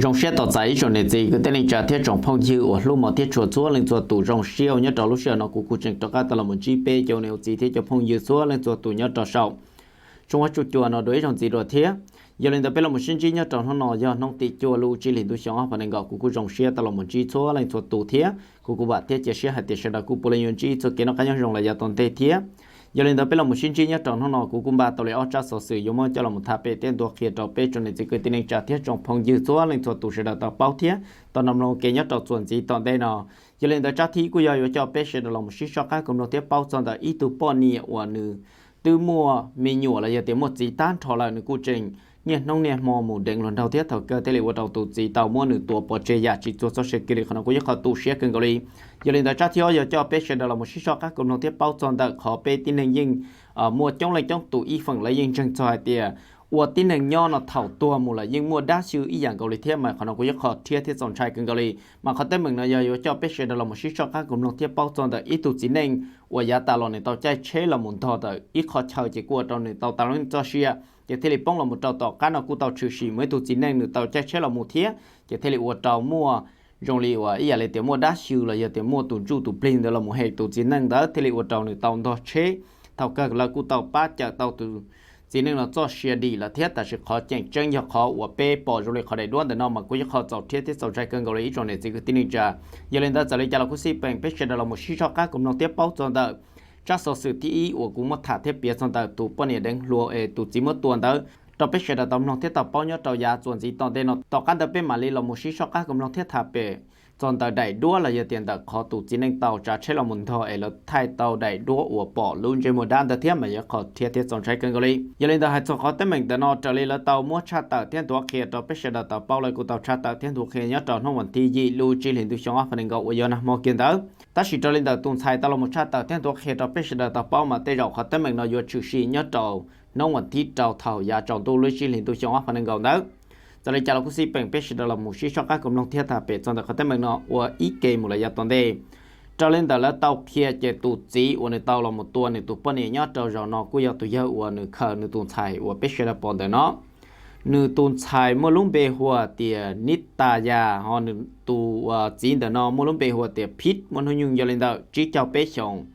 rong xe tỏ giấy rồi này gì cái tên này trả thiết trong phong dư ở lúc mà thiết chuột chúa lên chuột tủ rong siêu nhớ trò lúc xưa nó cũng chỉnh cho các tờ là một GP cho nếu gì thế cho phong dư chúa lên chuột tủ nhớ trò sau trong quá chuột nó đối trong gì rồi thế giờ lên tập bên là một sinh chi nhớ trò nó do nông tị chùa lưu chỉ liền đối xong và nên gọi cũng rong xe tờ là một chi chúa lên chuột tủ thế cũng bạn thiết chia sẻ hạt tiền sẽ là cũng bồi dưỡng chi cho cái nó cá nhân rong là giờ toàn tệ thế giờ lên tập bên là một sinh chi nhớ trò nó cũng ba tàu lấy ở tra sở sử dụng mà cho là một tháp tên tuổi kia trò pe cho nên chỉ cái tên này trả thiết trong phong dư chúa lên chuột tủ sẽ là tàu bao thiết tàu nằm lòng kia nhớ trò chuẩn gì toàn đây nó giờ lên tập trả thi của giờ cho pe sẽ là một sinh các cùng nó tiếp bao cho là ít tu bao nhiêu và nữ từ mua mình nhủ là giờ tiếng một gì tan thọ là nữ cụ trình nhiệt nông nhiệt mò mù đỉnh lần đầu tiên thầu cơ thế liệu vào đầu tụ gì tàu mua nữ tua bỏ chơi giả chỉ cho sẽ kia khả năng của họ tụ sẽ cần cái giờ lên tới trả thiếu giờ cho pe sẽ là một số các cùng nó tiếp bao cho là họ pe tin hình dinh mua trong lại trong tụ y phần lấy dinh chân cho hai tia và tin hình nho nó thầu tua một là dinh mua đa siêu y dạng cái thế mà khả năng của họ thiết thiết dòng trai cần cái mà họ tên mình là giờ cho pe sẽ là một số các cùng nó tiếp bao cho là ít tụ chính hình và giá tàu lon này tàu chạy chế là muốn thọ tới ít họ chờ chỉ qua tàu này tàu tàu lên cho xia chỉ thế là bông là một tàu tàu cá nó cũng tàu trừ xì mới tụ chính hình tàu chạy chế là một thiết chỉ thế là tàu mua rong li wa iya le te mo da siu la ya te mo tu ju tu plane de la mo he tu chin nang da te li wa taw ni taw do che thao ka la ku taw pa cha taw tu chin nang la cho share di la thiết ta sẽ khó cheng cheng ya khó wa pe po ro le khó dai don de no ma ku ya khó taw thiết thiết taw trai kan go le rong ne ji ku tin ni cha ya len da za le cha la ku si peng pe che da la mo shi cho ka kum no tiếp bao cho da cha so sự ti wa ku mo tha thiết bia son da tu po ne deng luo e tu chi mo tuan da tàu pe sẽ tàu nông thiết tàu bao nhiêu tàu giá chuẩn gì tàu đây nó tàu cá tàu pe mà lấy là một số các công nông thiết tháp pe chọn tàu đầy đua là giờ tiền tàu khó tụ chỉ nên tàu trả chế là một thôi là thay tàu đầy đua của bỏ luôn trên một đàn tàu thiết mà giờ khó thiết thiết chọn trái cân cái này giờ lên tàu hay chọn khó tới mình tàu nó trở lại là tàu mua cha tàu thiên thuộc kia tàu pe sẽ tàu bao lại của tàu cha tàu thiên thuộc kia nhớ tàu nó vẫn thi gì luôn chỉ liền từ trong phần gọi của giờ nào mua kiến tàu ta chỉ trở lên tàu tuần sai tàu là một cha tàu thiên thuộc kia tàu pe sẽ tàu bao mà tây rộng khó tới mình nó giờ trừ xì nhớ tàu nông vật thịt trâu thầu giá trâu tu lưới xin liền tu trong phần ngầu đó, cho nên chào là sĩ bèn pet đó là một sĩ cho các công nông thiết tháp pet trong đó có tên mình nó và ít kê một là giá toàn đề, cho nên đó là tàu kia chỉ tu chỉ và người tàu là một tuần người tu bận này nhớ trâu rồi nó cũng要tu giờ và người khờ người tu xài và pet là bận đấy nó, người tu xài mua lúng bê hoa tiền nít ta ya họ người tu chỉ đó nó mua lúng bê hoa tiền pit muốn hướng dùng cho nên đó chỉ cho pet xong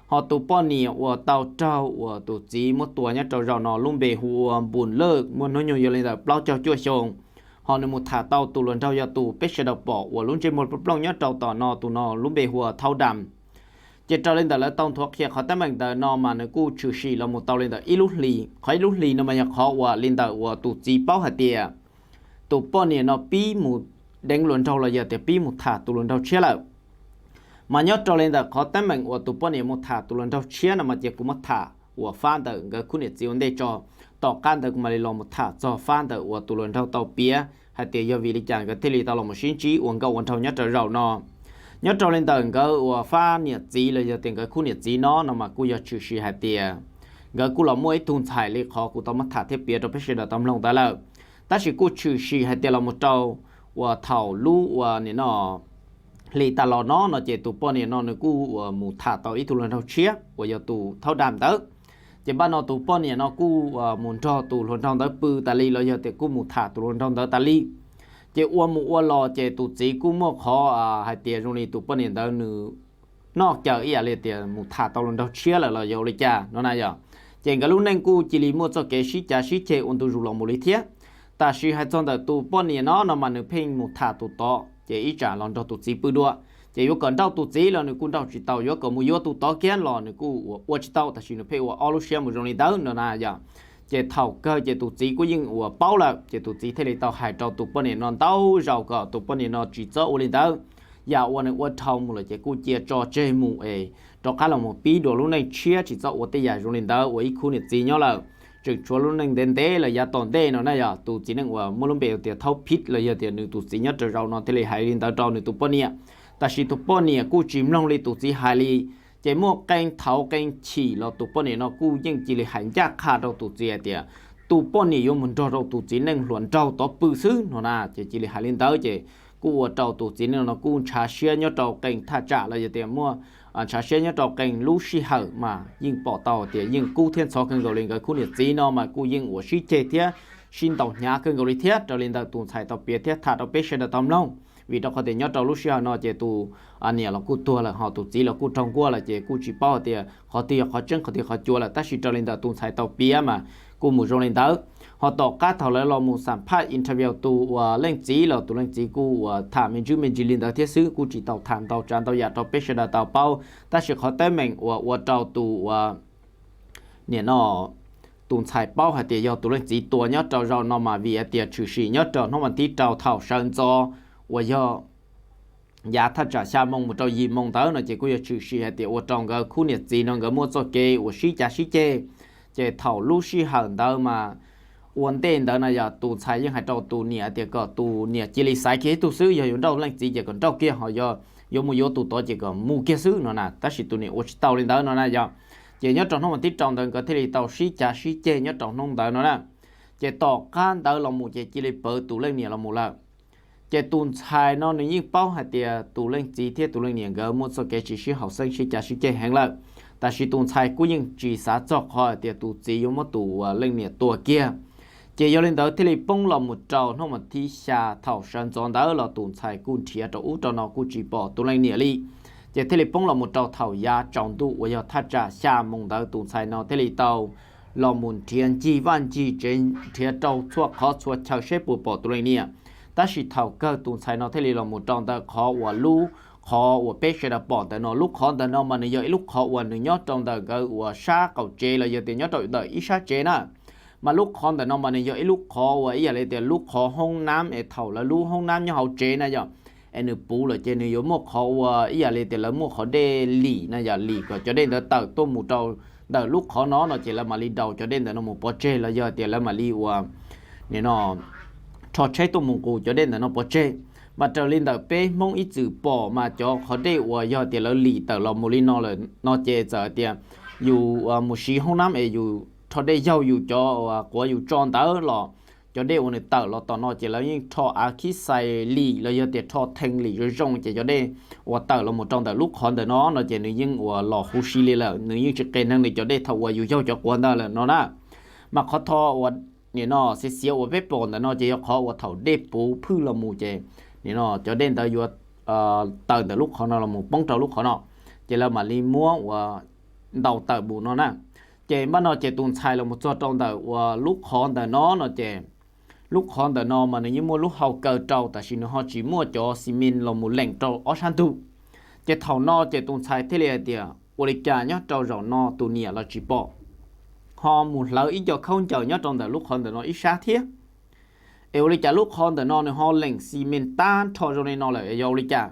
họ tụ bao nhiêu và tàu trâu và tụ chỉ một tuổi nhá trâu rau nó luôn bề hùa buồn lơ muốn nói nhiều lên là bao trâu chua xong họ nên một thả tàu tụ lần trâu ya tụ pet sẽ đập bỏ và luôn trên một bao nhá trâu tỏ nó tụ nó luôn bề hùa thâu đầm chỉ trâu lên là tàu thuộc kia họ tách mình từ nó mà nó cú trừ xì là một tàu lên ít lúc lì khỏi lúc lì nó mà nhặt họ và lên và tụ chỉ bao hạt tiền tụ bao nhiêu nó pi một đánh lần trâu là giờ thì pi một thả tụ lần trâu chia lại mà nhớ cho lên là có tên mình của tụ bao nhiêu một thả tụ lần đầu chia là mà chỉ cũng một thả của fan tử cái khu này chỉ vấn đề cho tàu can tử mà lấy lòng một thả cho fan tử của tụ lần đầu tàu bia hay tiền do vì lý chẳng cái thế lý tàu lòng một xin trí uống câu uống thầu nhớ trở rau nó nhớ cho lên tàu cái của fan nhiệt gì là giờ tiền cái khu nhiệt gì nó mà cũng giờ trừ xì hay tiền cái cũng là mỗi tuần xài lấy khó cũng tàu một thả thiết bia cho biết là tàu lòng ta là ta chỉ cũng trừ xì hay tiền là một trâu của thầu lú và này nó lì ta lò nó chỉ tụ bao nhiêu nó cú một thả tàu ít tụ lần đầu chia và giờ tụ thâu đàm tới chỉ ban nó tụ bao nhiêu nó cú muốn cho tụ lần đầu tới bự ta lì rồi giờ thì cú một thả tụ lần đầu tới ta lì chỉ uo một uo lò chỉ tụ chỉ cú một khó hai tiền trong này tụ bao nhiêu tới nữa nó chờ ý là tiền một thả tàu lần đầu chia là giờ lấy cha nó này giờ chỉ cái lúc này cú chỉ lý một cho cái sĩ cha sĩ chế ôn tụ rủ lòng một lý thiết ta sĩ hai trong đó tụ bao nhiêu nó mà được pin một thả tụ to chỉ ý trả lòng cho tụt chỉ bự đua chỉ yêu cần đau tụt chỉ là người cũng đau chỉ tàu yêu cầu mua yêu tụt to kiến là người cũng uất chỉ tàu ta chỉ được phải uất alusia một trong đó nữa nè giờ chỉ thầu cơ chỉ tụt chỉ cũng nhưng uất bao là chỉ tụt chỉ thế này tàu hải tàu tụt bên này non tàu giàu cả tụt bên này nó chỉ cho uất đó giờ uất này uất thầu một là chỉ cũng chỉ cho chơi mù cho cái là một bí đồ lúc này chia chỉ cho uất tới giờ trong đó uất khu này chỉ nhau là trực chúa luôn nên đến thế là giá toàn thế nó này à tụ chỉ nênว่าmua luôn bèo tiền thâu pít là giờ tiền nữ tụ chỉ nhớ trở rau nó thế là hai liên tao trâu nữ tụ bao nhiêu ta chỉ tụ bao nhiêu cú chìm long li tụ chỉ hai li chỉ mua canh thâu canh chỉ là tụ bao nhiêu nó cú nhưng chỉ là hành giá khá đâu tụ chỉ tiền tụ bao nhiêu dùng mình cho rau tụ chỉ nên luận trâu to bự xứ nó na chỉ là hai liên tao chỉ cú trâu tụ chỉ nên nó cú trà xia nhớ trâu canh thà trả là giờ tiền mua trả xe nhớ trò cảnh lú xì hở mà nhưng bỏ tàu thì nhưng cú thiên so cần gọi lên cái khu liệt gì nó mà cú nhưng của xí chế thế xin tàu nhà cơn gọi thiết cho lên tàu tụ xài tàu bia thiết thả tàu bê xe tàu long vì đó có thể nhớ tàu lúc xưa nó chỉ tụ anh nhà là cú tua là họ tụ chỉ là cú trong qua là chỉ cú chỉ bao thì họ tiền họ chân họ tiền họ chua là ta chỉ cho lên tàu tụ xài tàu bia mà cú một trong lên tàu họ tỏ cá thầu lại lo một sản phát interview tụ lên chỉ là tụ lên chỉ cú thả mình chú mình chỉ lên tàu thiết sứ cú chỉ tàu thảm tàu tràn tàu giả tàu bê xe tàu bao ta chỉ họ tới mình tàu tụ nhà nó tụi xài bao hạt tiền do tụi lên chỉ tua nhớ trâu rau nó mà vì tiền trừ sĩ nhớ trâu nó mà tí trâu thảo sơn cho và do giá thắt trả xa mong một trâu gì mong tới nó chỉ có trừ sĩ hạt tiền ở trong cái khu nhiệt gì nó cái mua cho kê và sĩ giá sĩ chê chỉ thảo lú sĩ hẳn đó mà ổn định đó là giờ tụi xài những hạt trâu tụi nhẹ tiền có tụi nhẹ chỉ lấy sai kia tụi xứ giờ dùng trâu lên chỉ còn trâu kia họ do dùng một yếu tụi to chỉ còn mua kia xứ nó nè ta chỉ tụi nhẹ ở tàu lên đó nó là giờ chỉ nhớ trong nó tí trong tầng có thể là tàu xí chả xí chê nhớ trong nông tàu nó nè chỉ tỏ can tàu là một chỉ là bờ tụ lên nhiều là một là chỉ tuần xài nó nếu như bao hạt tiền tụ lên chi tiết tụ lên nhiều gỡ một số cái chỉ học sinh xí chả xí chê hàng là ta chỉ tuần xài cũng những chỉ xã chọc họ tiền tụ chỉ dùng một tụ lên nhiều tua kia chỉ do lên đó thì là bông là một trâu nó mà thi xa thảo sơn chọn đó là tuần xài cũng chỉ ở chỗ cho nó cũng chỉ bỏ tụ lên nhiều đi chỉ thế là bông là một trâu thảo giá trọng tu và thắt trả xa mong đợi tụ xài nó thế là tàu là một thiên chi văn chi trên thiên trâu chuột khó chuột chào xếp bộ bỏ tụ lên nè ta chỉ thảo cơ tụ xài nó thế là một trâu ta khó và lú khó và bé sẽ bỏ tại nó lúc khó tại nó mà nó giờ lúc khó và nó nhớ trong ta cái và xa cầu chế là giờ tiền nhớ đợi đợi ít xa chế nè mà lúc khó tại nó mà nó giờ lúc khó và ý là tiền lúc khó hông nam để thảo là lú hông nam như hậu chế nè giờ anh bù là trên nhiều một họ ý là tiền là một họ đê lì này giờ lì có cho đến tờ tôm một trâu tờ lúc khó nó chỉ là mà lì đầu cho đến nó một bó chê là giờ tiền là mà lì nên nó cho chế tôm một củ cho đến nó bó chê mà trở lên tờ p mong ít chữ bỏ mà cho họ đê giờ tiền là lì tờ là một lì nó là nó chê giờ tiền dù một xí không nắm ấy dù cho đê giàu dù cho của dù tròn tớ là cho đây ông này tờ là tao nói chỉ là những thọ khí sai lì là giờ để thọ thành lì rồi rong chỉ cho đây và tờ là một trong tờ lúc họ nó chỉ là những và lò hú xì là những chỉ cái năng này cho đây thầu và dù cho quan đó là nó nè mà họ thọ và nó sẽ xíu và vết bồn là nó chỉ họ và thầu đẹp bù phư là mù chè nó cho đến tờ vừa tờ lúc họ nó là một bóng trâu lúc họ nó chỉ là mà đi mua và đầu tờ bù nó nè chè mà nó chè tuần xài là một trong tờ và lúc họ nó chè lúc họ đã nói mà nếu mua lúc họ cờ trâu tại vì họ chỉ mua cho xi măng là một lệnh trâu ở san tu chỉ thầu nó chỉ tuần sai thế này thì ô lịch trả nhá trâu rau nó tu nhẹ là chỉ bỏ họ một lời ý cho không chờ nhá trong đời lúc họ đã nói ít sát thiết ô lịch trả lúc họ đã nói họ lệnh xi măng tan trâu rau này nó là ô lịch trả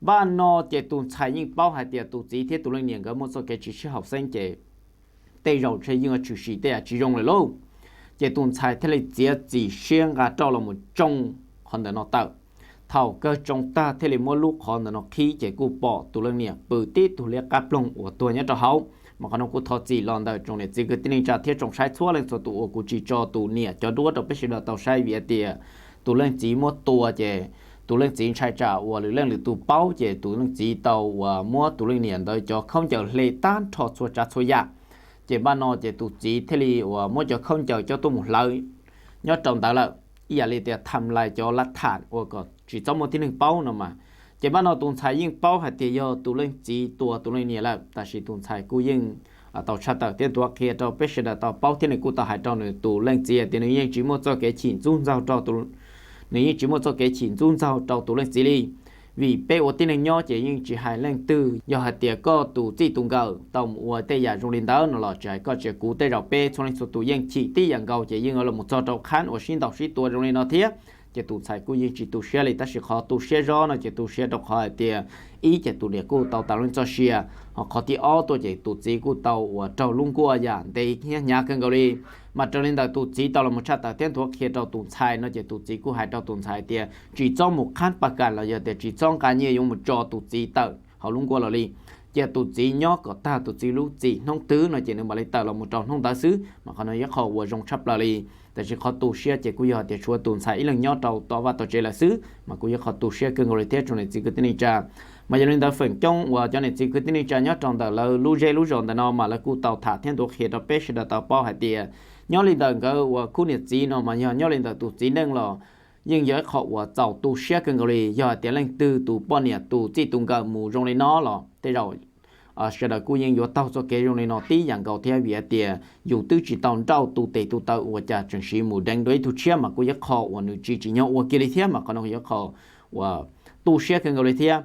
ba nó chỉ tuần sai nhưng bao hai tiền tu chỉ thiết tu lên niệm cái một số cái chỉ sư học sinh chỉ tây rau chơi nhưng mà chủ sĩ tây chỉ dùng lại lâu chỉ tuần sai thế là chỉ xuyên cả trâu là một trong còn để nó tạo thầu cơ trong ta thế là mỗi lúc còn để nó khí chỉ cụ bỏ tụ lên nè bự tí tụ liệt cáp lông của tôi nhớ cho hậu mà còn nó cụ thọ chỉ lòn đời trong này chỉ cái tin trả thiết trong sai xóa lên số tụ cụ chỉ cho tụ nè cho đua đâu biết sự tàu sai việt tiền tụ lên chỉ một tua chỉ tụ lên chỉ sai trả và lên được tụ bao chỉ tụ lên chỉ tàu và mua tụ lên nè đời cho không chờ lệ tan thọ số trả số giá chỉ ban nó chỉ tụ chỉ thế là và mỗi cho không chờ cho tôi một lời nhớ trong đó là ý là để làm lại cho lát thản và có chỉ trong một tiếng bao nữa mà chỉ ban nó tuần sai nhưng bao hạt tiền do tụ lên chỉ tụ lên nhiều là ta chỉ tuần sai cú nhưng tàu sát tàu tiền tụ kia tàu bê sẽ tàu bao tiền này cú tàu hải trong này tụ lên chỉ tiền này chỉ một cho cái chỉnh dung giao cho tụ này chỉ một cho cái chỉnh dung giao cho tụ lên chỉ đi vì bé ở tên này nhỏ chỉ nhưng chỉ hai lần từ do hạt tiền có tụ chỉ tung gạo tổng ở tây giả trong liên đó nó là chỉ có chỉ cú tây rau bé trong liên số tụ nhưng chỉ tây dạng gạo chỉ nhưng ở là một cho trâu khán ở xin đọc sĩ tuổi trong liên nó thiết chỉ tụ sai cú nhưng chỉ tụ xe lại ta sẽ khó tụ xe gió nó chỉ tụ xe đọc hỏi tiền ý chỉ tụ để cú tàu lên cho xe họ khó thì ó tôi chỉ tụ chỉ cú tàu ở trâu lung cua dạng đây nhà cần gạo đi mà cho nên là tụ chỉ tàu là một chất tạo tiền thuộc khi tàu tụ sai nó chỉ tụ chỉ cú hai tàu tụ sai tiền chỉ trong một khán bạc cả là giờ để chỉ trong cái nhiều dùng một trò tụ chỉ tàu họ lung qua là đi giờ tụ chỉ nhó có ta tụ chỉ lú chỉ nông tứ nó chỉ nên bảo lấy tờ là một tròn nông tá xứ mà còn nói giấc họ vừa rong chắp là liแต่chỉ khó tụ xe chỉ cú giờ thì chúa tụ sai lần nhó tàu tàu và tàu chế là xứ mà cú giờ khó tụ xe cưng người thế trong này chỉ cứ tin cha mà giờ nên ta phần trong và cho nên chỉ cứ tin cha nhó trong tờ là lú dây lú ròn tờ nó mà là cú tàu thả thiên tổ khế tàu pê sẽ tàu bao hạt tiền nhó lên tờ cái và cú nhiệt chỉ nó mà nhó lên tờ tụ chỉ nâng lò nhưng giờ họ và tàu tụ xe cưng người giờ tiền lên từ tụ bao nhiêu tụ chỉ tụ cái mù rong lên nó lò thế rồi sẽ là cô nhân tàu cho cái trong này nó tí dạng cầu theo việc tiền dù tư chỉ tàu trâu tụ tệ tụ tàu và trả chuẩn sĩ mù đánh đối thủ chia mà cô giác họ và nữ chỉ nhau và kia đi theo mà còn nó giác họ và tụ xe cái người theo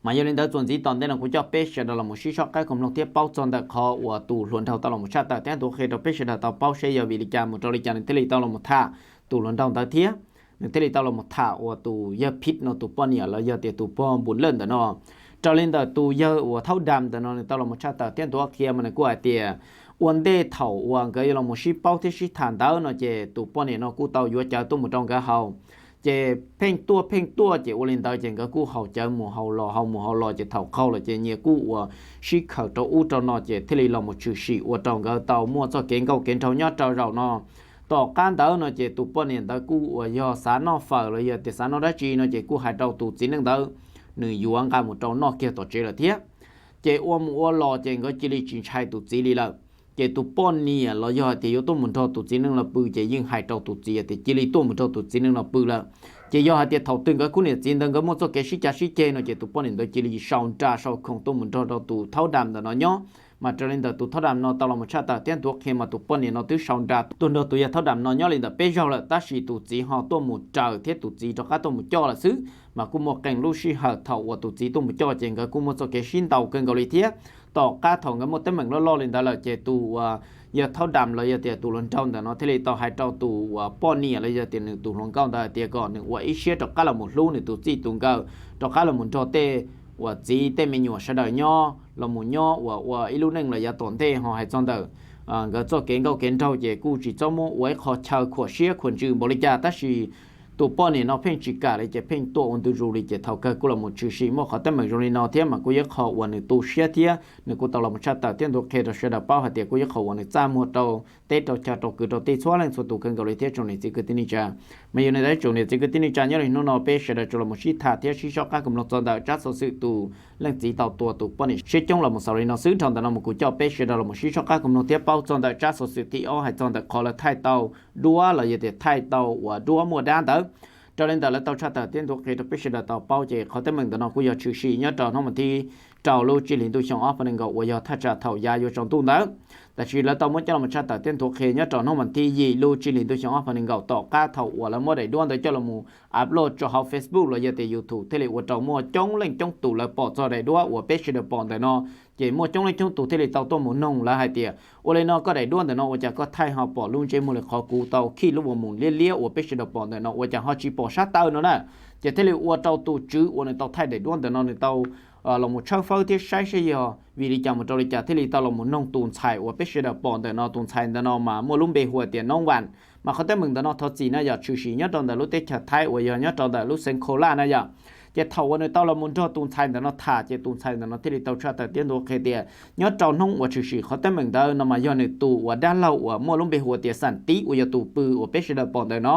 mà giờ lên tới chuẩn gì tàu đây là cô cho pê sẽ là một số cái cùng long tiếp bao tròn đặc họ và tụ luận thầu tàu là một sát tàu theo tụ khi tàu pê sẽ là tàu bao xe giờ vì đi chạm một trâu đi chạm nên thế này tàu là một thả tụ luận thầu tàu theo nên thế này tàu là một thả và tụ giờ pít nó tụ bao nhiêu là giờ tiền tụ bao bốn lần đó nó cho nên là tụ giờ và thâu đầm đó nó tao là một sát tàu tiền tụ kia mà này của tiềnวันเดย์เท่าวันก็ยังเราไม่ใช่เป้าที่ชิฐานดาวเนาะเจตัวป้อนเนี่ยเนาะกูเตาอยู่เจ้าตัวหมู่ตรงกับเขาเจเพ่งตัวเจวันเล่นดาวเจก็กูเขาเจ้าหมู่เขารอเขาหมู่เขารอเจเท่าเข้าเลยเจเนี่ยกูว่าชิเขาตัวอู้ตัวเนาะเจที่เราไม่ชื่อชิว่าตรงกับเตามั่วจะเก่งเก่าเก่งเท่านี้เจ้าเราเนาะต่อการดาวเนาะเจตัวป้อนเนี่ยดาวกูว่าย่อสารเนาะฝ่ายเลยแต่สารเนาะได้จีเนาะเจกูหายดาวตัวจีนึงดาวหนึ่งอยู่อังการหมู่ตรงนอกเกี่ยวต่อเจละเทียเจอ้วนอ้วนรอเจก็จีรีจีนชายตัวจีรีละเจตุป้อนนี่เราย่อเจยตัวมุนทอตุจีนึงเราปืนเจยิ่งหายเจ้าตุจีเจจิริตัวมุนทอตุจีนึงเราปืนละเจย่อเจเท่าตึงก็คุณเนี่ยจีนตึงก็มั่วตัวแกชิจาชิเจเนาะเจตุป้อนเนี่ยโดยจิริชาวจ้าชาวคงตัวมุนทอเราตุเท่าดำแต่เนาะย่อมาจะเล่นแต่ตุเท่าดำเนาะตลอดมาชาติเตี้ยนตัวเข้มมาตุป้อนเนี่ยเนาะตัวชาวจ้าตัวเนาะตัวยาเท่าดำเนาะย่อเล่นแต่เป๊ะเจ้าละตาชีตุจีห่อตัวมุนเจ้าเทียตุจีเจ้าข้าตัวมุนจ่อละซื้อมากูมั่วแกงลูกชีหาเท่าว่าตุจีตัวมุนจ่อเจงก็กูมั่วตัวแกชินเต่าเกินเกาหลีเทียต่อก้าถงก็มั่วเต็มเหมือนล่อเล่นแต่ละเจตัวgiờ thâu đầm là giờ tiền tụ luận trong đó nó thế này tao hai trâu tụ bao nhiêu là giờ tiền tụ luận cao đó tiền còn những vậy ít cho các là một lú này tụ chỉ tụ cao cho các là một trò tê và chỉ tê mình nhỏ sẽ đợi nho là một nho và ít lú nên là giờ tổn tê họ hay trong đó cái cho kiến cao kiến trâu về cụ chỉ cho mua vậy họ chờ của xe quần chữ bồi ra tất nhiên tụ bao nhiêu nó phèn chỉ cả lại chỉ phèn tụ ôn tụ rồi chỉ thâu cái cũng là một chữ sĩ mà họ tên mình rồi nó thế mà cũng giấc họ và những tụ xe thế những cụ tàu là một sát tạo tiền thuộc hệ đó sẽ đào bao hạt tiền cũng giấc họ và những cha mua tàu tết tàu cha tàu cứ tàu tết xóa lên số tụ cần gọi là thế trong này chỉ cứ tin cha mà giờ này đấy trong này chỉ cứ tin cha nhớ là nó bé sẽ là cho là một sĩ thà thế sĩ cho các cùng nó cho đạo chắc số sự tụ lên chỉ tàu tụ bao nhiêu sẽ trong là một sáu nó xứ trong đó là một cụ cho bé sẽ là một sĩ cho các cùng nó thế bao trong đạo chắc số sự thì ở hay trong đạo khó là thay tàu đua là giờ để thay tàu và đua mua đan đó cho nên là tàu cha tàu tiên thuộc hệ thống bê là tàu bao chếเขาแต่มึงแต่น้องกูอยากชื่อสีเนี่ยจอน้องมันที่จอลูจิลินตัวช่องออฟนึงก็ว่าอยากถ้าจะเท่ายาอยู่ช่องตู้นั้นแต่ชีแล้วตอนเมื่อเจ้ามันชาตาเต้นถูกเคเนี่ยจอน้องมันที่ยีลูจิลินตัวช่องออฟนึงก็ต่อก้าเท่าว่าแล้วเมื่อใดด้วนแต่เจ้าละมูอัพโหลดจอเขา Facebook แล้วยังแต่ YouTube เทเลว่าจอมัวจ้องเล่นจ้องตู่แล้วปอดจอใดด้วยว่าเบสเดอร์ปอนแต่น้องเจมัวจ้องเล่นจ้องตู่เทเลเตาตัวหมุนนงแล้วให้เตี้ยว่าเลยน้องก็ได้ด้วนแต่น้องว่าจะก็ไทยหาปอดลุงเจมัวเลยขอกูเตาขี้ลูกว่าหมุนเลี้ยวว่าเบสเดอร์ปอนแต่น้องว่าจะหาจีปอชาเตาเนาะนะจะเทเลว่าเตาตู่จื้อว่าในเตาไทยได้ด้วนแต่น้องในเตาเราหมดช่างเฝ้าที่ใช้ใช่ยอวิธีจำมันจะเลยจากที่เราตลอดหมุนน้องตูนชายว่าเป็นเสือปอนแต่นอตูนชายแต่นอมามัวลุ่มเบหัวเตียนน้องวันมาเขาแต่มึงแต่นอทอจีน่ะอยากชื่อสีเนี่ยตอนแต่รู้เตชไทยว่าอย่างเนี่ยตอนแต่รู้เซนโคล่าน่ะอยากจะเท่าวันในตลอดหมุนจอตูนชายแต่นอถ่าจะตูนชายแต่นอที่เราชาแต่เตียนตัวเคเตียเนี่ยตอนน้องว่าชื่อสีเขาแต่มึงแต่นอมาย้อนในตูว่าด้านเราว่ามัวลุ่มเบหัวเตียสันติว่าอย่าตูปือว่าเป็นเสือปอนแต่นอ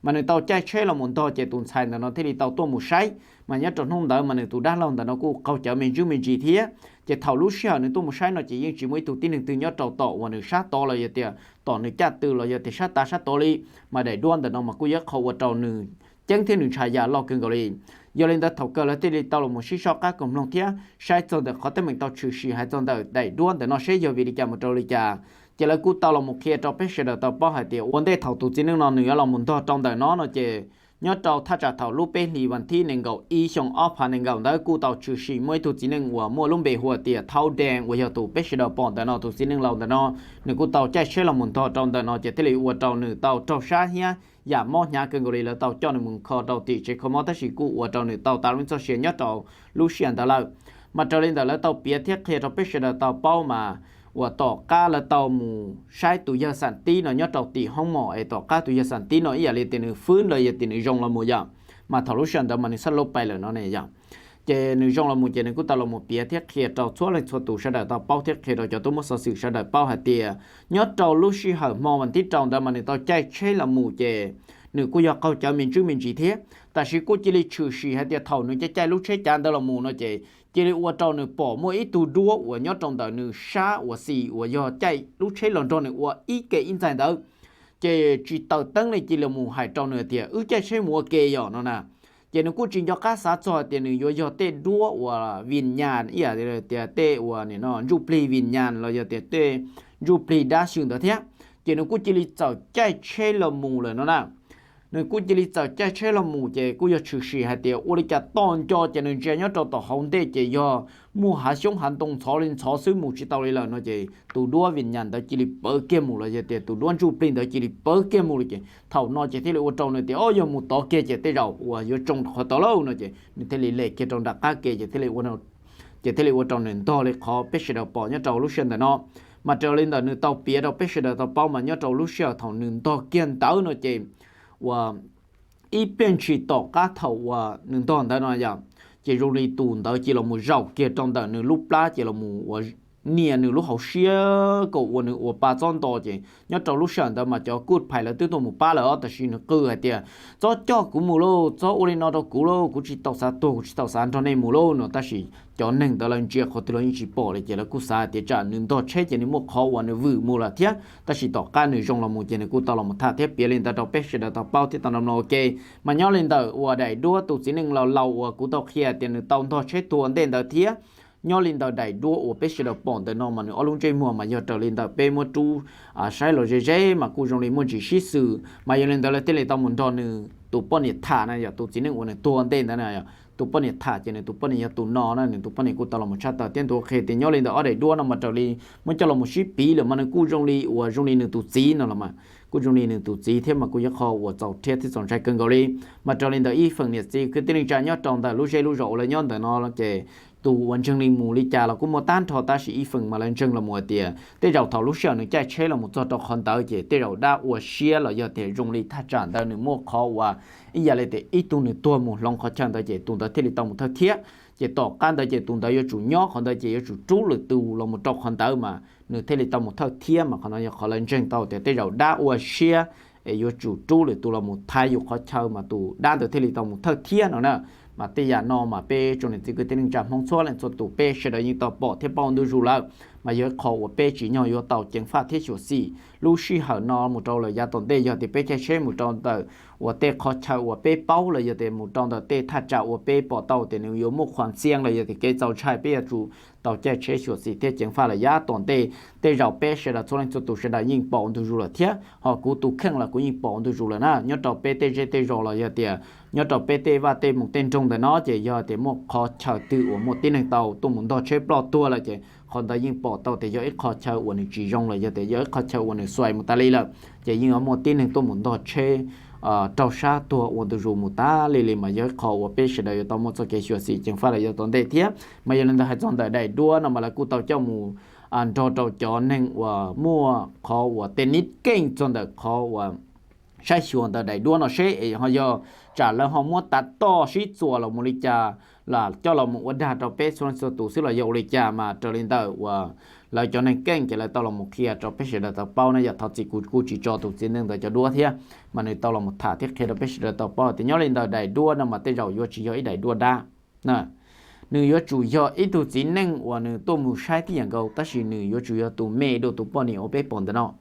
มันในเตาใจใช้เราหมุนต่อเจตุนชัยแต่เราที่เราตัวหมูใช้มันยัดจนห้องเดิมมันในตัวด้านเราแต่เรากูเขาจะมีจุมีจีเทียจะเท่าลูกเชี่ยวในตัวหมูใช้เราจะยิ่งจีไม่ตัวที่หนึ่งตัวยัดเตาต่อวันหนึ่งชาต่อเราจะเตียต่อหนึ่งจัดตัวเราจะเตะชาตาชาต่อเลยมาได้ด้วนแต่เรามากูยัดเขาว่าเตาหนึ่งจังที่หนึ่งชายาลอกเกินกว่าเลยยอเล่นแต่เท่าเกินแล้วที่เราหมูชิชอกก้ากลมลงเทียใช้จนแต่เขาแต่เหมือนเตาชื่อชีให้จนแต่ได้ด้วนแต่เราใช้ยาวิริจามาเตาเลยจ้าจะแล้วกูเตาเราหมกเคียเตาเป็นเสือเตาป้อหายเดียววันได้เท่าตัวจีนึงนอนเหนือเราหมุนต่อจงแต่น้อเนาะเจnhớ tàu thắt chặt tàu lúc bên lìวันที่หนึ่งเก่าอีชงออฟพันหนึ่งเก่าได้กูเตาชื่อชีมวยตัวจีนึงหัวมัวลุ่มเบหัวเตี๋ยเท้าแดงหัวเหี่ยวตัวเป็ดเสือปอนแต่นอตัวจีนึงเราแต่นอหนึ่งกูเตาใจเชื่อเราหมุนต่อจงแต่นอเจที่เลยหัวเตาหนึ่งเตาเจ้าชาเฮียอย่ามอหยาเกินกว่าเลยแล้วเตาเจ้าหนึ่งมึงคอเตาตีเช็คคอมอตัดสีกูหัวเตาหนึ่งเตาตาลุ่มเจ้าเชียนnhớ tàuลูเชียนแต่ละมาเจริญแต่ละเตาเปียเทียเคลียร์เป็ดเสือเตาเป้ามาว่าต่อก้าละเตาหมูใช้ตัวยาสันตีเนาะยอดเตาตีห้องหมอไอต่อก้าตัวยาสันตีเนาะอย่าเลยตีหนึ่งฟื้นเลยอย่าตีหนึ่งยงละหมูอย่างมาทะลุชันแต่มันสลบไปเลยเนาะเนี่ยอย่างจ chế nữ trong là một chế nữ cũng tao là một bia thiết kia tao chúa lên chúa tụ sẽ đợi tao bao thiết kia tao cho tôi một số sự sẽ đợi bao hạt tiền nhớ tao lúc xí hở mò mình tí trong đó mà nữ tao chạy chế là một chế nữ cũng có câu trả mình chứ mình chỉ thế tại vì cô chỉ lấy trừ xí hay tiền thầu nữ chạy lúc chế chán đó là một nó chế chỉ lấy uo trâu nữ bỏ mỗi ít tu đua uo nhớ trong đó nữ sa uo xì uo do chạy lúc chế lần trong nữ uo ít cái inဆိုင်đó chế chỉ tao tăng này chỉ là một hai trâu nữa tiền chạy chế mua kê rồi nó nè chỉ nó cũng chỉ cho các xã hội thì nó do tê đua và viên nhàn ý là tê và nó giúp plei viên nhàn là do tê giúp plei đa sướng đó thế chỉ nó cũng chỉ là找在车了木了那nó cũng chỉ là找在车了木chỉ cũng要出事还得我哋就當咗只能只要做到好啲只要木下胸行動操練操水木知道嚟啦，nó chỉ tụ đua viên nhàn đó chỉ là bớt cái mù là chỉ tụ đua giúp plei đó chỉ là bớt cái mù là chỉ thầu nó chỉ thế là ở trong này thì giờ một tổ kia chỉ thế rồi và giờ trong họ tổ lâu nó chỉ thế là lệ cái trong đặc cá kia chỉ thế là chỉ thế là ở trong này to là khó biết sự đầu bỏ nhớ trâu lúc xưa nó mà trâu lên đó nửa tàu bia đâu biết sự đầu bao mà nhớ trâu lúc xưa thầu nửa to kiên táo nó chỉ và ít bên chỉ tổ cá thầu và nửa to đó nó vậy chỉ rồi đi tụn đó chỉ là một rau kia trong đó nửa lúc lá chỉ là một nia nửa lúc hậu xía cậu nửa ba trăm to chỉ nhớ trâu lúc xưa đó mà cho cút phải là từ một ba là ở tại vì nó cơ hay tiệt cho cũng mù lô cho ôn nó đâu cũ lô cũng chỉ tàu sa tô cũng chỉ tàu sa cho nên mù lô nó tại vì cho nên đó là chuyện họ từ lúc chỉ bỏ lại chỉ là cú sa tiệt trả nửa to chết chỉ nửa một khó và nửa vử mù là tiệt tại vì tàu cá nửa trong là một chỉ nửa cú tàu là một thà tiệt bia lên tàu bé sẽ là tàu bao tiệt tàu nó ok mà nhớ lên tàu và đại đua tụ chỉ nửa lâu cú tàu kia tiệt nửa tàu to chết tuần đến tàu tiệt nhớ lên tàu đại đua ở bên sẽ bỏ tới nó mà ở lúc chơi mùa mà giờ trở lên tàu bên mua tu sai rồi dễ mà cú trong này mua chỉ xí sử mà giờ lên tàu là tele tàu muốn cho nữa tụ bọn nhiệt thả này giờ tụ chỉ nên uống tuần tên này này tụ bọn nhiệt thả cho nên tụ bọn nhiệt tụ nọ này tụ bọn nhiệt cú tàu là một chát tàu tiền tụ khề tiền nhớ lên tàu ở đại đua nó mà trở lên muốn cho là một xí pí là mà nó cú trong này uống trong này nữa tụ chỉ nó là mà cú trong này nữa tụ chỉ thêm mà cú giấc kho uống giàu thiết thì còn trái cân gạo đi mà trở lên tàu y phần nhiệt gì cứ tiền trả nhớ trong tàu lúc chơi lúc rộ là nhớ tàu nó là cái tụวันchân linh mù lý cha là cũng một tan thọ ta chỉ phần mà lên chân là một tiền để đầu thầu lúc sau nữa chạy chơi là một chỗ đó còn tới chỉ để đầu đa uổng xia là giờ để dùng lý thắt chặt tới nữa mua khó và ý giờ lại để ít tu nữa tua một lòng khó chăn tới chỉ tu tới thế thì tao một thất thiết chỉ tỏ can tới chỉ tu tới giờ chủ nhó còn tới chỉ giờ chủ trú là tu là một chỗ còn tới mà nữa thế thì tao một thất thiết mà còn nói khó lên chân tao để đầu đa uổng xia giờ chủ trú là tu là một thái dục khó chơi mà tu đa tới thế thì tao một thất thiết nữa nè mà bây giờ nó mà bé cho nên chỉ có tên chạm không xóa lên cho tụ bé sẽ được những tàu bỏ theo bao nhiêu rồi là mà giờ khó của bé chỉ nhau giờ tàu chẳng phát thiết số gì lúc xí hở nó một trâu là giá tồn tê giờ thì bé chạy xe một trâu tờ của tê khó chào của bé bao là giờ thì một trâu tờ tê thắt chào của bé bỏ tàu thì nếu một khoản xiang là giờ thì cái tàu chạy bé chủ tàu chạy xe số gì tê chẳng phát là giá tồn tê tê rau bé sẽ là cho nên cho tụ sẽ là những bỏ nhiêu rồi là thiết họ cú tụ khen là cú những bỏ nhiêu rồi là na nhớ tàu bé tê rau là giờ thì nhớ tàu bé tê và tê một tên trong để nó chỉ giờ thì một khó chào từ của một tên hàng tàu tụ muốn đo chế bỏ tua là chỉ còn tại những bỏ tàu thì giờ ít khó chào của những chỉ trong là giờ thì giờ ít khó chào của những xoay một ta lấy là chỉ những ở một tên hàng tụ muốn đo chế tàu xa tua của từ một ta lấy mà giờ khó của bé sẽ là tàu một số cái chuyện gì chẳng phải là giờ tồn tại thiết mà giờ nên là hai trong tại đây đua nó mà là cú tàu cho mù cho tàu cho nên và mua khó của tennis kênh trong đó khó và sai xuồng tại đây đua nó sẽ họ giờ trả lời họ muốn tạt to sĩ chùa là một lý cha là cho là một vấn đề cho bé xuống số tụ xứ là dầu lý cha mà trở lên tàu và lại cho nên kênh cái là tao là một kia cho bé sẽ là tao bao này giờ thật sự cú chỉ cho tụ xin nên tao cho đua thế mà này tao là một thả thiết kế là bé sẽ là tao bao thì nhớ lên tàu đầy đua nó mà tao giàu vô chỉ có ít đầy đua đa nè nữ vô chủ yếu ít tụ xin nên và nữ tụ mù sai thìอย่าง cầu ta chỉ nữ vô chủ yếu tụ mê đồ tụ bao nhiêu ở bé bọn đó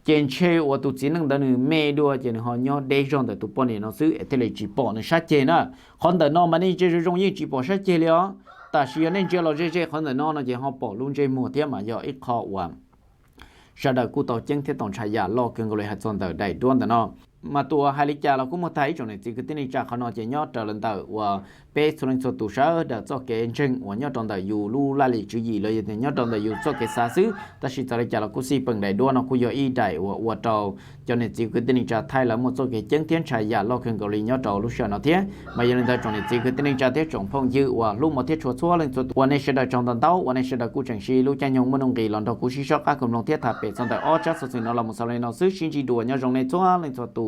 trên chơi và tụ chỉ năng đó nữ mê đua trên họ nhớ để trong để tụ bọn này nó xử thế là chỉ bỏ nó sát chơi nữa còn đó nó mà nên chơi trong những chỉ bỏ sát chơi liền ta chỉ nên chơi là chơi còn đó nó chỉ họ bỏ luôn chơi một thế mà giờ ít khó và sau đó cụ tàu chân thế tổng trái giá lo cần gọi là hạt trong tờ đầy đuôn đó nó mà tụi hai lý cha là cũng một thấy trong này chỉ cái tên lý chaเขาnói chỉ nhớ trở lên tờ và bé số lượng số tụ sở đã cho cái chân và nhớ trong tờ dù lu la lì chữ gìเลยnhớ trong tờ dù cho cái xa xứ ta chỉ trả lý cha là cũng xí bằng đầy đuôn nó cũng giờ y đại và trâu cho nên chỉ cái tên lý cha thay là một số cái chân thiên trái giá lo cần gọi là nhớ trâu lúc sau nó thế mà giờ lên tờ trong này chỉ cái tên lý cha thế trong phong dư và lúc mà thế chua lên số và này sẽ đợi trong tờ tàu và này sẽ đợi cụ chẳng xí lúc cha nhung muốn ông kỳ lần đầu cụ xí sót các cùng lòng thiết thà bé trong tờ ở chắc số nó là một số này nó xứ xin chỉ đùa nhớ trong này chua lên số tụ